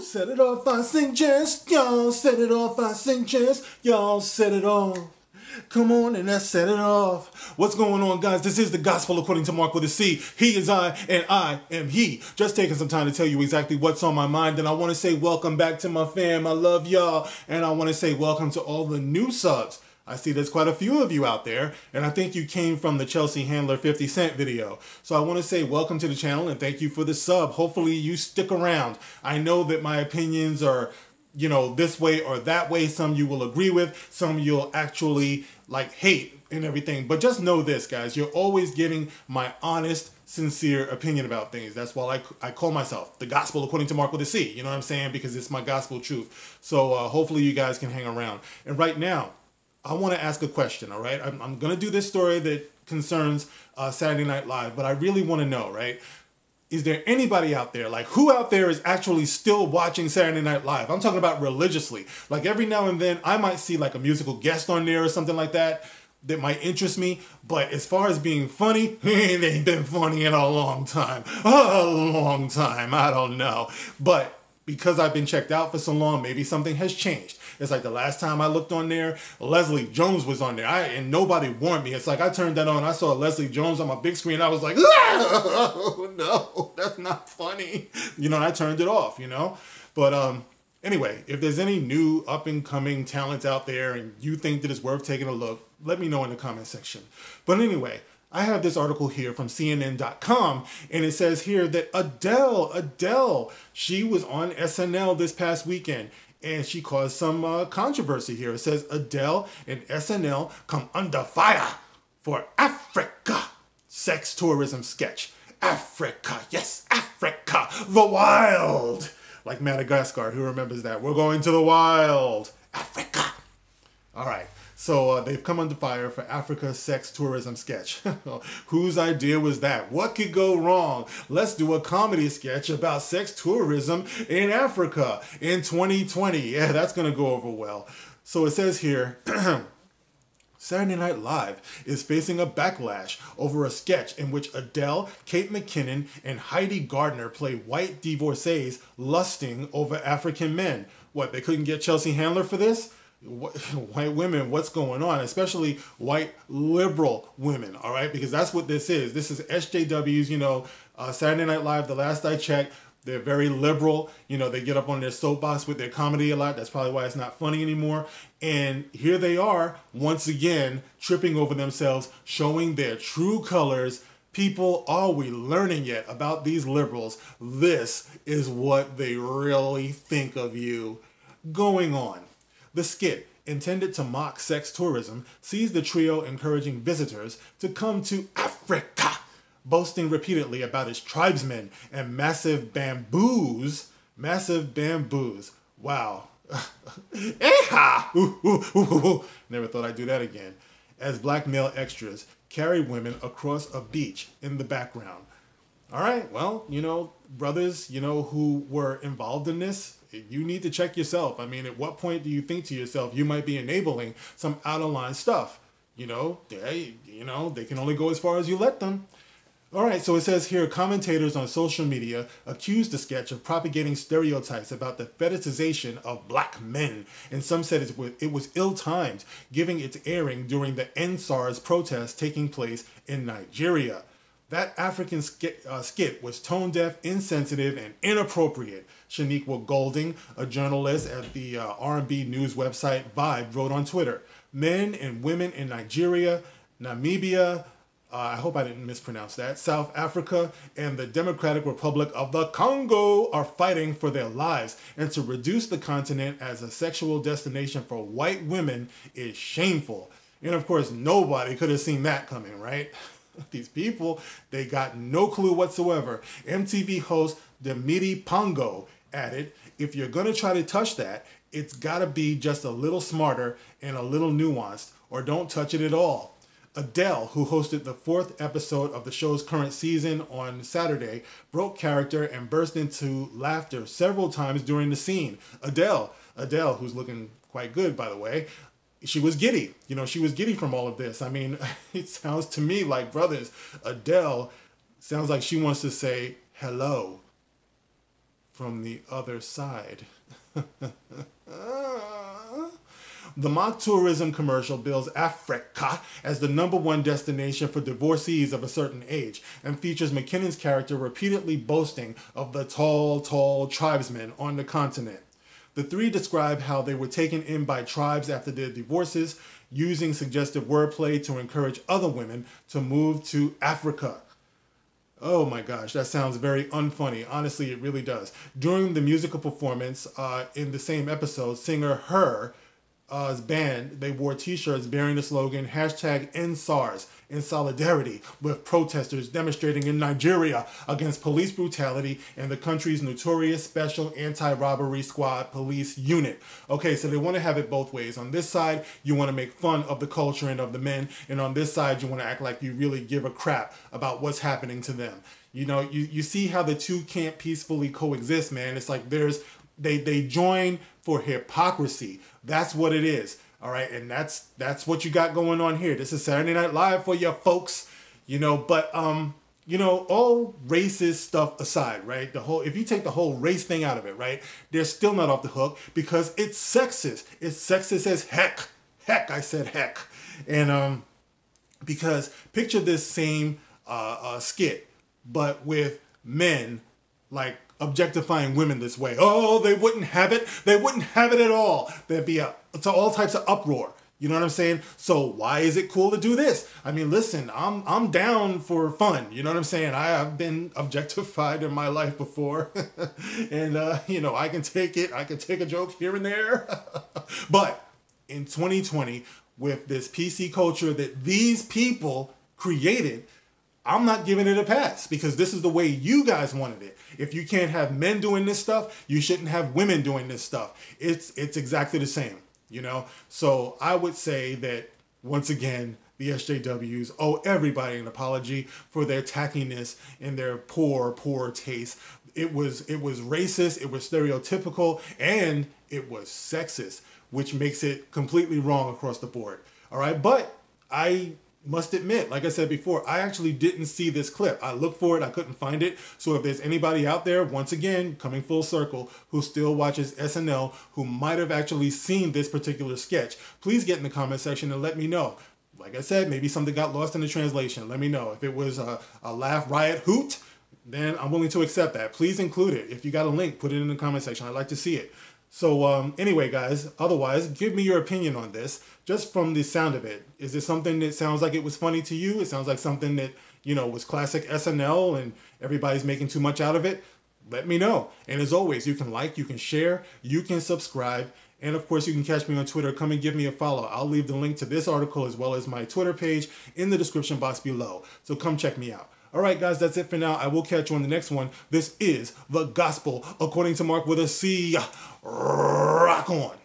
Set it off, I sing jazz, y'all. Set it off, I sing jazz, y'all. Set it off. Come on and let's set it off. What's going on, guys? This is the gospel according to Mark with a C. He is I, and I am he. Just taking some time to tell you exactly what's on my mind. And I want to say welcome back to my fam. I love y'all. And I want to say welcome to all the new subs. I see there's quite a few of you out there, and I think you came from the Chelsea Handler 50 Cent video. So I want to say welcome to the channel and thank you for the sub. Hopefully you stick around. I know that my opinions are, you know, this way or that way. Some you will agree with, some you'll actually like hate and everything. But just know this, guys, you're always getting my honest, sincere opinion about things. That's why I call myself the gospel according to Mark with a C. You know what I'm saying? Because it's my gospel truth. So hopefully you guys can hang around. And right now, I want to ask a question, all right? I'm going to do this story that concerns Saturday Night Live, but I really want to know, right? Is there anybody out there, like who out there is actually still watching Saturday Night Live? I'm talking about religiously. Like every now and then I might see like a musical guest on there or something like that might interest me. But as far as being funny, it ain't been funny in a long time. A long time, I don't know. But because I've been checked out for so long, maybe something has changed. It's like the last time I looked on there, Leslie Jones was on there. And nobody warned me. It's like I turned that on. I saw Leslie Jones on my big screen. I was like, oh, no, that's not funny. You know, and I turned it off, you know. But anyway, if there's any new up-and-coming talent out there and you think that it's worth taking a look, let me know in the comment section. But anyway, I have this article here from CNN.com, and it says here that Adele, she was on SNL this past weekend, and she caused some controversy here. It says Adele and SNL come under fire for Africa sex tourism sketch. Africa, yes, Africa, the wild. Like Madagascar, who remembers that? We're going to the wild. Africa. All right. So they've come under fire for Africa sex tourism sketch. Whose idea was that? What could go wrong? Let's do a comedy sketch about sex tourism in Africa in 2020. Yeah, that's going to go over well. So it says here, Saturday Night Live is facing a backlash over a sketch in which Adele, Kate McKinnon, and Heidi Gardner play white divorcees lusting over African men. What, they couldn't get Chelsea Handler for this? White women, what's going on? Especially white liberal women, all right? Because that's what this is. This is SJWs, you know, Saturday Night Live, the last I checked, they're very liberal. You know, they get up on their soapbox with their comedy a lot. That's probably why it's not funny anymore. And here they are, once again, tripping over themselves, showing their true colors. People, are we learning yet about these liberals? This is what they really think of you. Going on. The skit, intended to mock sex tourism, sees the trio encouraging visitors to come to Africa, boasting repeatedly about its tribesmen and massive bamboos. Massive bamboos. Wow. Never thought I'd do that again. As black male extras carry women across a beach in the background. All right, well, you know, brothers, you know, who were involved in this, you need to check yourself. I mean, at what point do you think to yourself, you might be enabling some out-of-line stuff? You know, they can only go as far as you let them. All right, so it says here, commentators on social media accused the sketch of propagating stereotypes about the fetishization of black men. And some said it was ill-timed, giving its airing during the EndSARS protests taking place in Nigeria. That African skit was tone-deaf, insensitive, and inappropriate. Shaniqua Golding, a journalist at the R&B news website Vibe, wrote on Twitter, men and women in Nigeria, Namibia, I hope I didn't mispronounce that, South Africa, and the Democratic Republic of the Congo are fighting for their lives. And to reduce the continent as a sexual destination for white women is shameful. And of course, nobody could have seen that coming, right? These people, they got no clue whatsoever. MTV host Demiti Pongo added, if you're going to try to touch that, it's got to be just a little smarter and a little nuanced, or don't touch it at all. Adele, who hosted the 4th episode of the show's current season on Saturday, broke character and burst into laughter several times during the scene. Adele, who's looking quite good, by the way, she was giddy. You know, she was giddy from all of this. I mean, it sounds to me like, brothers, Adele sounds like she wants to say hello from the other side. The mock tourism commercial bills Africa as the #1 destination for divorcees of a certain age and features McKinnon's character repeatedly boasting of the tall tribesmen on the continent. The three describe how they were taken in by tribes after their divorces, using suggestive wordplay to encourage other women to move to Africa. Oh my gosh, that sounds very unfunny. Honestly, it really does. During the musical performance in the same episode, singer Her band, they wore t-shirts bearing the slogan #EndSARS in solidarity with protesters demonstrating in Nigeria against police brutality and the country's notorious Special Anti-Robbery Squad police unit. Okay, so they want to have it both ways. On this side, you want to make fun of the culture and of the men, and on this side, you want to act like you really give a crap about what's happening to them. You know, you see how the two can't peacefully coexist, man. It's like they join for hypocrisy. That's what it is. All right. And that's what you got going on here. This is Saturday Night Live for you folks, you know, but, you know, all racist stuff aside, right? If you take the whole race thing out of it, right? They're still not off the hook because it's sexist. It's sexist as heck. Heck, I said heck. And, because picture this same, skit, but with men like objectifying women this way. Oh, they wouldn't have it. They wouldn't have it at all. There'd be all types of uproar. You know what I'm saying? So why is it cool to do this? I mean, listen, I'm down for fun. You know what I'm saying? I have been objectified in my life before. And, you know, I can take it. I can take a joke here and there. But in 2020, with this PC culture that these people created, I'm not giving it a pass because this is the way you guys wanted it. If you can't have men doing this stuff, you shouldn't have women doing this stuff. It's exactly the same, you know? So I would say that, once again, the SJWs owe everybody an apology for their tackiness and their poor taste. It was racist, it was stereotypical, and it was sexist, which makes it completely wrong across the board. All right, but I must admit, like I said before, I actually didn't see this clip. I looked for it, I couldn't find it. So if there's anybody out there, once again, coming full circle, who still watches SNL, who might have actually seen this particular sketch, please get in the comment section and let me know. Like I said, maybe something got lost in the translation. Let me know. If it was a laugh, riot, hoot, then I'm willing to accept that. Please include it. If you got a link, put it in the comment section. I'd like to see it. So anyway, guys, otherwise, give me your opinion on this, just from the sound of it. Is it something that sounds like it was funny to you? It sounds like something that, you know, was classic SNL and everybody's making too much out of it? Let me know. And as always, you can like, you can share, you can subscribe, and of course, you can catch me on Twitter. Come and give me a follow. I'll leave the link to this article as well as my Twitter page in the description box below. So come check me out. All right, guys, that's it for now. I will catch you on the next one. This is The Gospel According to Mark with a C. Rock on.